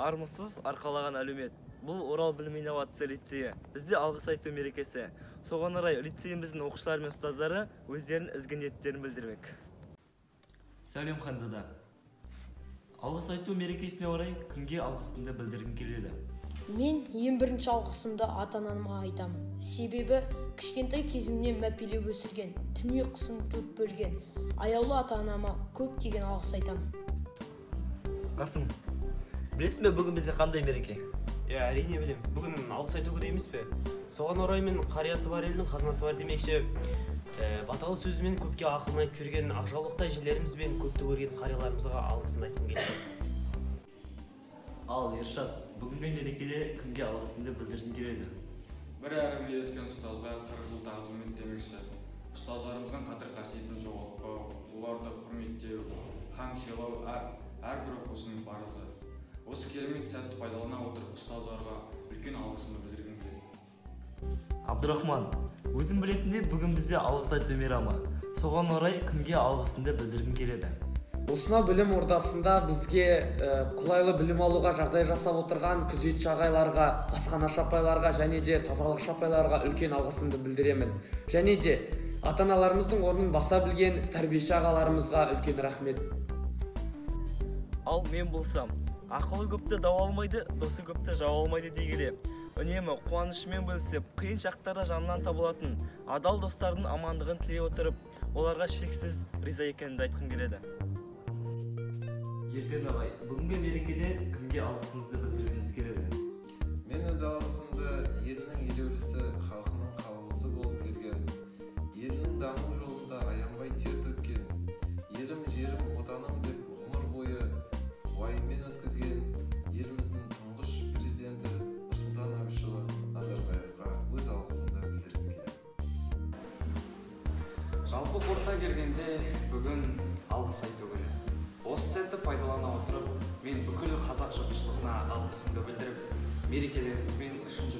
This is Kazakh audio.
армысыз арқалаған әлеумет. Бұл Орал білім инновация лицейі. Бізде алғыс айту мерекесі. Соған орай лицейіміздің оқушылары мен ұстаздары өздерінің ізгі ниеттерін білдірмек. Сәлем Ханзада. Алғыс айту мерекесіне орай кімге алғысымды білдіргім келеді? Мен ең бірінші алғысымды ата-ананыма айтамын. Себебі кішкентай кезімнен мәпелеп өсірген, дүние құсын төрт бөлген аяулы ата-анама көптеген алғыс айтамын. Қасым, білесің бе бүгін бізде қандай мереке? Әрине білем. Бүгін алғыс айту күні емес пе? Соған орай мен қариясы бар елдің қазынасы бар демекші, баталы сөзімен көпке ақылын айтып жүрген ақжаулықтай жерлеріміз бен көпті көрген қарияларымызға алғысын айтқым келеді. Ал Ершат, бүгінгі мерекеде кімге алғысымды білдіргім келеді? Бір әрі өткен ұстазға 40 жыл тағзым демекші. Ұстаздарымыздың қадір-қасиетін жоғалтпау, оларды құрметтеу, һәм сыйлау әрбір оқушының парызы. Осы керемет сәтті пайдалана отырып ұстаздарға үлкен алғысымды білдіргім келеді. Абдурахман, өзің білетіндей бүгін бізде алғыс айту мейрамы. Соған орай кімге алғысымды білдіргім келеді? Осынау білім ордасында бізге қолайлы білім алуға жағдай жасап отырған күзетші ағайларға, асханашы апайларға және де тазалықшы апайларға үлкен алғысымды білдіремін. Және де ата-аналарымыздың орнын баса білген тәрбиеші ағаларымызға үлкен рахмет. Ал мен болсам, ақылы көпті дау алмайды, досы көпті жау алмайды дегеле. Үнемі қуанышымен бөлісіп, қиын шақтарда жанынан табылатын адал достардың амандығын тілей отырып, оларға шексіз риза екенімді айтқым келеді. Ерден ағай, бүгінгі мерекеде кімге алғысыңызды білдіргіңіз келеді? Мен өз алғысымды елінің елеулісі, халқының қалаулысы болып келген, елінің даму жолында аянбай тер төккен, елім, жерім, отаным деп ғұмыр бойы уайыммен өткізген еліміздің тұңғыш президенті Нұрсұлтан Әбішұлы Назарбаевқа өз алғысымды білдіргім келеді. Жалпы қорыта келгенде бүгін алғыс айту күні. Осы сәтті пайдалана отырып, мен бүкіл қазақ жұртшылығына алғысымды білдіріп, мерекелеріңізбен шын